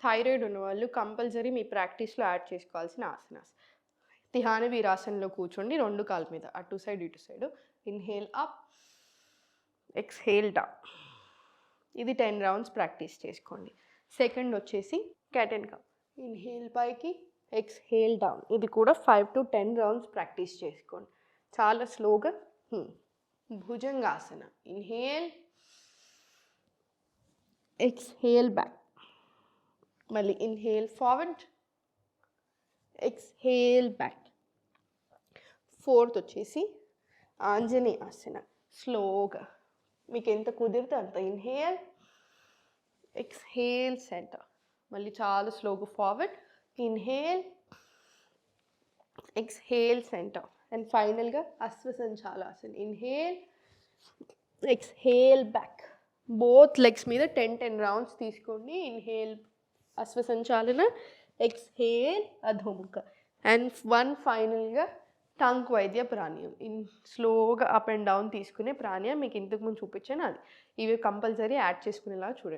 Thyroid ఉన్నవాళ్ళు compulsory మీ ప్రాక్టీస్‌లో add చేసుకోవాల్సిన ఆసనాస్. ధ్యాన వీరాసనంలో కూర్చోండి 2 కాళ్ళ మీద. అటు సైడ్, ఇటు side. Inhale up, exhale down. ఇది 10 రౌండ్స్ ప్రాక్టీస్ చేసుకోండి. సెకండ్ వచ్చేసి క్యాట్ అండ్ కౌ. ఇన్‌హేల్ పైకి, ఎక్స్‌హేల్ డౌన్. ఇది కూడా 5-10 రౌండ్స్ ప్రాక్టీస్ చేసుకోండి. చాలా స్లోగా. భుజంగాసన. Inhale, exhale back. మళ్ళీ inhale forward, exhale back. Fourth వచ్చేసి ఆంజనేయ ఆసన. స్లోగా మీకు ఎంత కుదిరితే అంత. Inhale, exhale centre. మళ్ళీ చాలా స్లోగా forward, inhale, exhale centre. And ఫైనల్గా Ashwasanchalasana. Inhale, exhale back. Both legs మీద 10 రౌండ్స్ తీసుకోండి. Inhale Ashwasanchalana, exhale Adhomukha. And ఫైనల్గా టంక్ వైద్య ప్రాణాయామం. స్లోగా అప్ అండ్ డౌన్ తీసుకునే ప్రాణాయామం మీకు ఇంతకుముందు చూపించాను అది. ఇవి కంపల్సరీ యాడ్ చేసుకునేలా చూడండి.